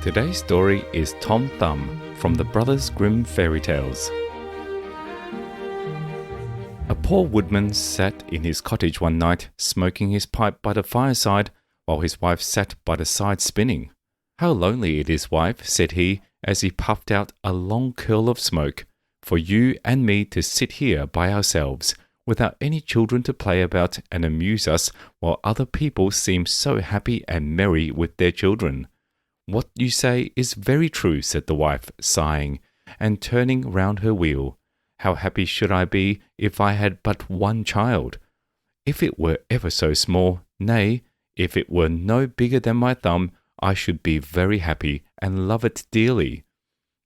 Today's story is Tom Thumb from the Brothers Grimm fairy tales. A poor woodman sat in his cottage one night, smoking his pipe by the fireside, while his wife sat by the side spinning. "How lonely it is, wife," said he, as he puffed out a long curl of smoke, "for you and me to sit here by ourselves, without any children to play about and amuse us, while other people seem so happy and merry with their children." "What you say is very true," said the wife, sighing, and turning round her wheel. "How happy should I be if I had but one child? If it were ever so small, nay, if it were no bigger than my thumb, I should be very happy and love it dearly."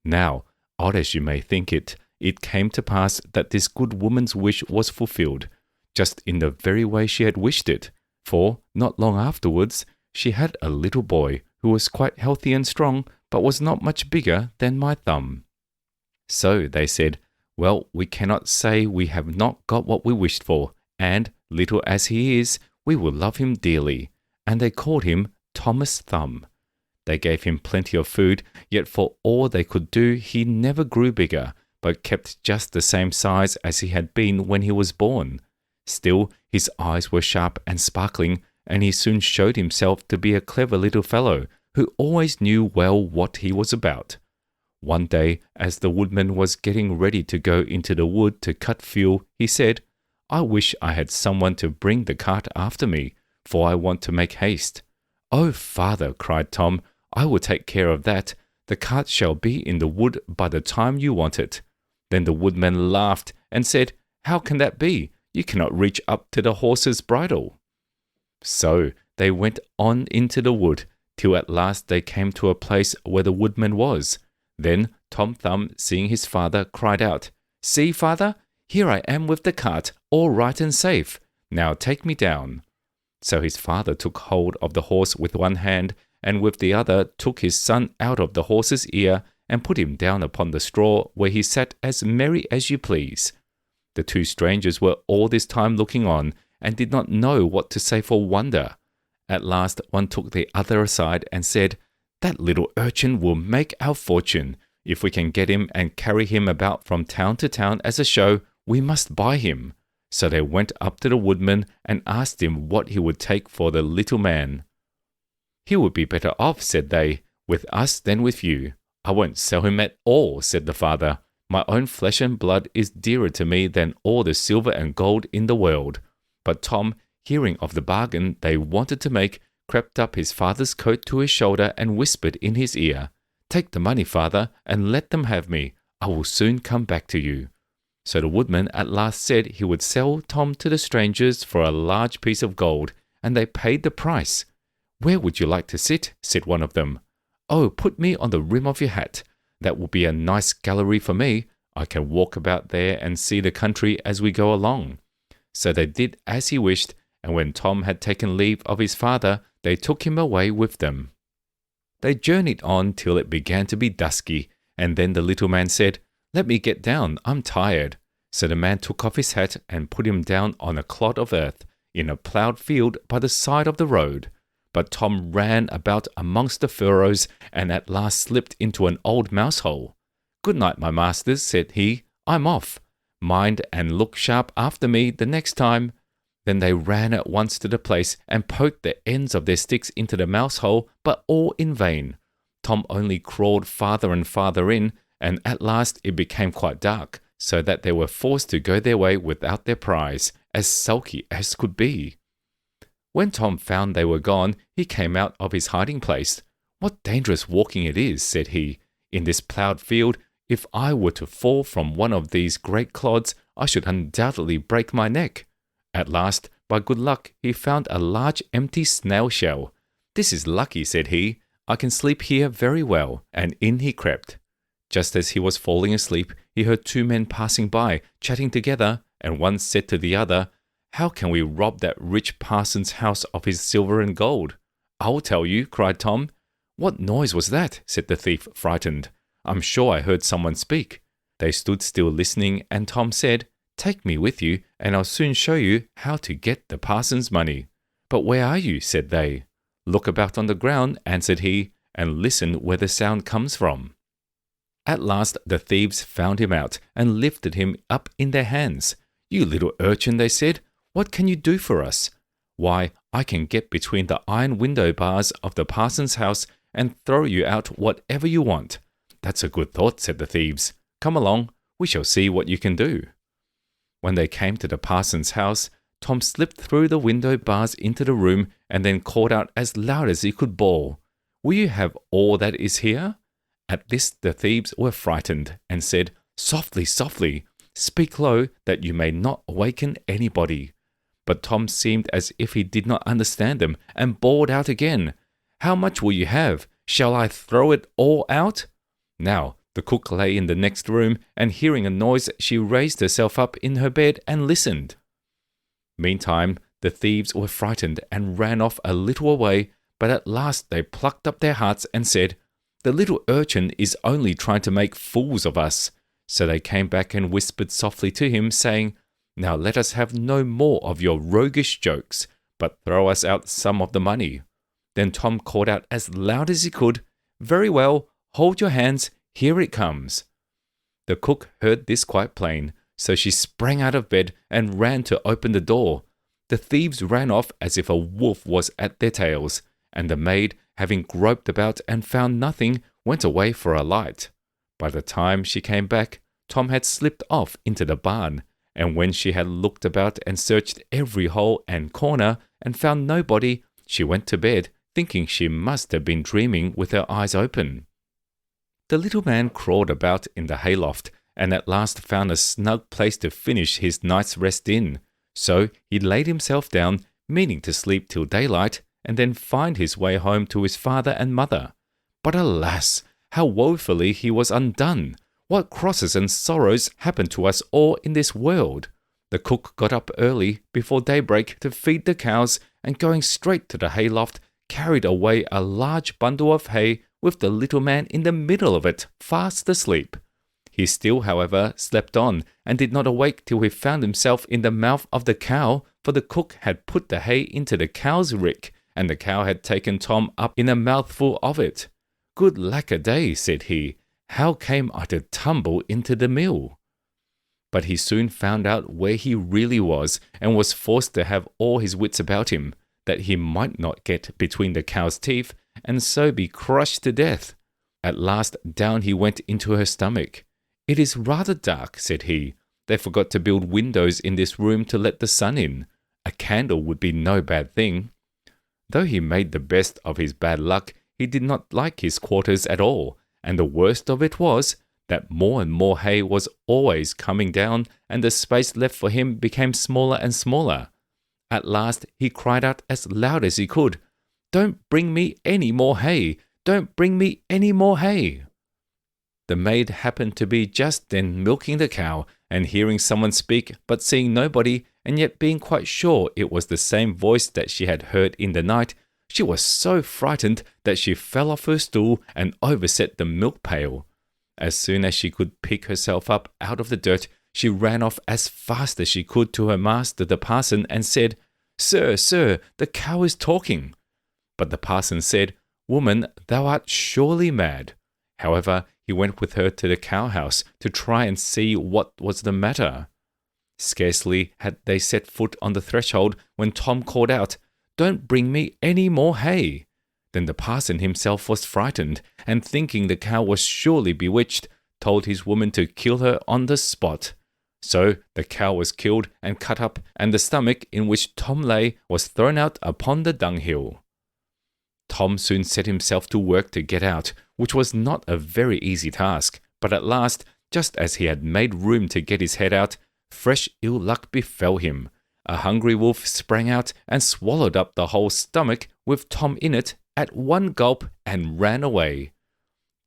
Now, odd as you may think it, it came to pass that this good woman's wish was fulfilled, just in the very way she had wished it, for, not long afterwards, she had a little boy who was quite healthy and strong, but was not much bigger than my thumb. So they said, "Well, we cannot say we have not got what we wished for, and, little as he is, we will love him dearly." And they called him Thomas Thumb. They gave him plenty of food, yet for all they could do, he never grew bigger, but kept just the same size as he had been when he was born. Still, his eyes were sharp and sparkling, and he soon showed himself to be a clever little fellow, who always knew well what he was about. One day, as the woodman was getting ready to go into the wood to cut fuel, he said, "I wish I had someone to bring the cart after me, for I want to make haste." "Oh, father," cried Tom, "I will take care of that. The cart shall be in the wood by the time you want it." Then the woodman laughed and said, "How can that be? You cannot reach up to the horse's bridle." So they went on into the wood, till at last they came to a place where the woodman was. Then Tom Thumb, seeing his father, cried out, "See, father, here I am with the cart, all right and safe. Now take me down." So his father took hold of the horse with one hand, and with the other took his son out of the horse's ear, and put him down upon the straw, where he sat as merry as you please. The two strangers were all this time looking on, and did not know what to say for wonder. At last one took the other aside and said, "That little urchin will make our fortune. If we can get him and carry him about from town to town as a show, we must buy him." So they went up to the woodman and asked him what he would take for the little man. "He would be better off," said they, "with us than with you." "I won't sell him at all," said the father. "My own flesh and blood is dearer to me than all the silver and gold in the world." But Tom, hearing of the bargain they wanted to make, crept up his father's coat to his shoulder and whispered in his ear, "Take the money, father, and let them have me. I will soon come back to you." So the woodman at last said he would sell Tom to the strangers for a large piece of gold, and they paid the price. "Where would you like to sit?" said one of them. "Oh, put me on the rim of your hat. That will be a nice gallery for me. I can walk about there and see the country as we go along." So they did as he wished, and when Tom had taken leave of his father, they took him away with them. They journeyed on till it began to be dusky, and then the little man said, "Let me get down, I'm tired." So the man took off his hat and put him down on a clod of earth, in a ploughed field by the side of the road. But Tom ran about amongst the furrows, and at last slipped into an old mouse hole. "Good night, my masters," said he, "I'm off. Mind and look sharp after me the next time." Then they ran at once to the place and poked the ends of their sticks into the mouse hole, but all in vain. Tom only crawled farther and farther in, and at last it became quite dark, so that they were forced to go their way without their prize, as sulky as could be. When Tom found they were gone, he came out of his hiding place. "What dangerous walking it is," said he, "in this ploughed field. If I were to fall from one of these great clods, I should undoubtedly break my neck." At last, by good luck, he found a large empty snail shell. "This is lucky," said he. "I can sleep here very well," and in he crept. Just as he was falling asleep, he heard two men passing by, chatting together, and one said to the other, "How can we rob that rich parson's house of his silver and gold?" "I'll tell you," cried Tom. "What noise was that?" said the thief, frightened. "I'm sure I heard someone speak." They stood still listening, and Tom said, "Take me with you, and I'll soon show you how to get the parson's money." "But where are you?" said they. "Look about on the ground," answered he, and listen where the sound comes from. At last the thieves found him out and lifted him up in their hands. "You little urchin," they said, "what can you do for us?" "Why, I can get between the iron window bars of the parson's house and throw you out whatever you want." "That's a good thought," said the thieves. "Come along, we shall see what you can do." When they came to the parson's house, Tom slipped through the window bars into the room and then called out as loud as he could bawl, "Will you have all that is here?" At this the thieves were frightened and said, "Softly, softly, speak low that you may not awaken anybody." But Tom seemed as if he did not understand them and bawled out again, "How much will you have? Shall I throw it all out?" Now the cook lay in the next room, and hearing a noise, she raised herself up in her bed and listened. Meantime, the thieves were frightened and ran off a little away, but at last they plucked up their hearts and said, "The little urchin is only trying to make fools of us." So they came back and whispered softly to him, saying, "Now let us have no more of your roguish jokes, but throw us out some of the money." Then Tom called out as loud as he could, "Very well, hold your hands, here it comes." The cook heard this quite plain, so she sprang out of bed and ran to open the door. The thieves ran off as if a wolf was at their tails, and the maid, having groped about and found nothing, went away for a light. By the time she came back, Tom had slipped off into the barn, and when she had looked about and searched every hole and corner and found nobody, she went to bed, thinking she must have been dreaming with her eyes open. The little man crawled about in the hayloft, and at last found a snug place to finish his night's rest in. So he laid himself down, meaning to sleep till daylight, and then find his way home to his father and mother. But alas, how woefully he was undone! What crosses and sorrows happen to us all in this world! The cook got up early, before daybreak, to feed the cows, and going straight to the hayloft, carried away a large bundle of hay with the little man in the middle of it, fast asleep. He still, however, slept on, and did not awake till he found himself in the mouth of the cow, for the cook had put the hay into the cow's rick, and the cow had taken Tom up in a mouthful of it. "Good lack-a-day," said he, "how came I to tumble into the mill?" But he soon found out where he really was, and was forced to have all his wits about him, that he might not get between the cow's teeth, and so be crushed to death. At last down he went into her stomach. "It is rather dark," said he. "They forgot to build windows in this room to let the sun in. A candle would be no bad thing." Though he made the best of his bad luck, he did not like his quarters at all, and the worst of it was that more and more hay was always coming down, and the space left for him became smaller and smaller. At last he cried out as loud as he could, "Don't bring me any more hay! Don't bring me any more hay!" The maid happened to be just then milking the cow, and hearing someone speak, but seeing nobody, and yet being quite sure it was the same voice that she had heard in the night, she was so frightened that she fell off her stool and overset the milk pail. As soon as she could pick herself up out of the dirt, she ran off as fast as she could to her master the parson and said, "Sir, sir, the cow is talking." But the parson said, "Woman, thou art surely mad." However, he went with her to the cow-house to try and see what was the matter. Scarcely had they set foot on the threshold when Tom called out, "Don't bring me any more hay." Then the parson himself was frightened, and thinking the cow was surely bewitched, told his woman to kill her on the spot. So the cow was killed and cut up, and the stomach in which Tom lay was thrown out upon the dunghill. Tom soon set himself to work to get out, which was not a very easy task, but at last, just as he had made room to get his head out, fresh ill luck befell him. A hungry wolf sprang out and swallowed up the whole stomach with Tom in it at one gulp and ran away.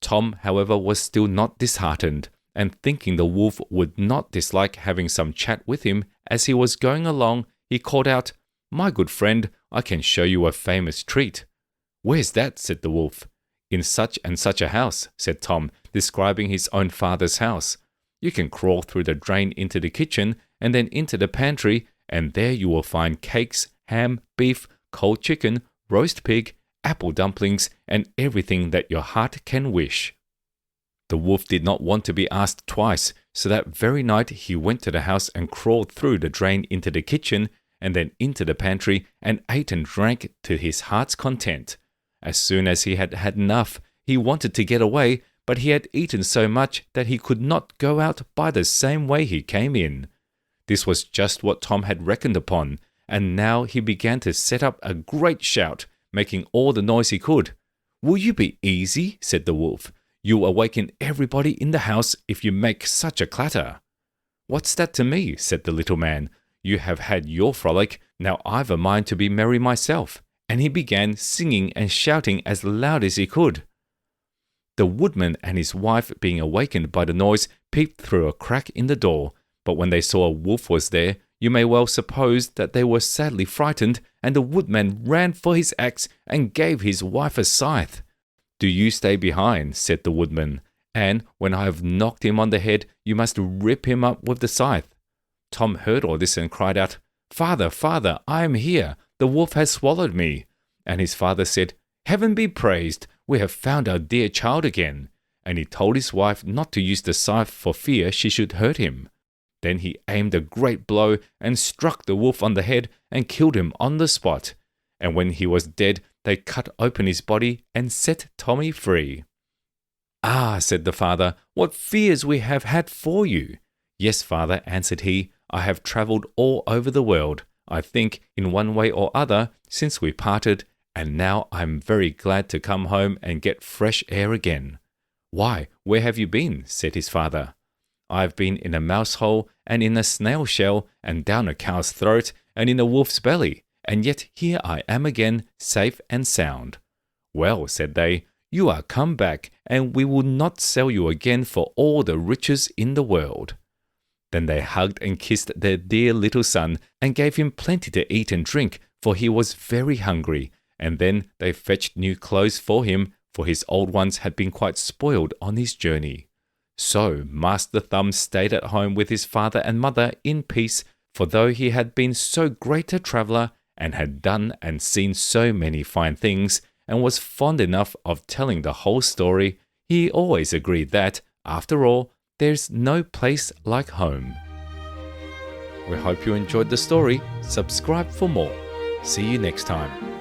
Tom, however, was still not disheartened, and thinking the wolf would not dislike having some chat with him as he was going along, he called out, "My good friend, I can show you a famous treat." "Where's that?" said the wolf. "In such and such a house," said Tom, describing his own father's house. "You can crawl through the drain into the kitchen, and then into the pantry, and there you will find cakes, ham, beef, cold chicken, roast pig, apple dumplings, and everything that your heart can wish." The wolf did not want to be asked twice, so that very night he went to the house and crawled through the drain into the kitchen and then into the pantry and ate and drank to his heart's content. As soon as he had had enough, he wanted to get away, but he had eaten so much that he could not go out by the same way he came in. This was just what Tom had reckoned upon, and now he began to set up a great shout, making all the noise he could. "Will you be easy?" said the wolf. "You'll awaken everybody in the house if you make such a clatter." "What's that to me?" said the little man. "You have had your frolic, now I've a mind to be merry myself." And he began singing and shouting as loud as he could. The woodman and his wife, being awakened by the noise, peeped through a crack in the door, but when they saw a wolf was there, you may well suppose that they were sadly frightened, and the woodman ran for his axe and gave his wife a scythe. "Do you stay behind," said the woodman, "and when I have knocked him on the head, you must rip him up with the scythe." Tom heard all this and cried out, "Father, father, I am here. The wolf has swallowed me." And his father said, "Heaven be praised, we have found our dear child again." And he told his wife not to use the scythe for fear she should hurt him. Then he aimed a great blow and struck the wolf on the head and killed him on the spot. And when he was dead, they cut open his body and set Tommy free. "Ah," said the father, "what fears we have had for you." "Yes, father," answered he, "I have travelled all over the world, I think, in one way or other, since we parted, and now I am very glad to come home and get fresh air again." "Why, where have you been?" said his father. "I have been in a mouse hole, and in a snail shell, and down a cow's throat, and in a wolf's belly, and yet here I am again, safe and sound." "Well," said they, "you are come back, and we will not sell you again for all the riches in the world." Then they hugged and kissed their dear little son, and gave him plenty to eat and drink, for he was very hungry, and then they fetched new clothes for him, for his old ones had been quite spoiled on his journey. So Master Thumb stayed at home with his father and mother in peace, for though he had been so great a traveller, and had done and seen so many fine things, and was fond enough of telling the whole story, he always agreed that, after all, there's no place like home. We hope you enjoyed the story. Subscribe for more. See you next time.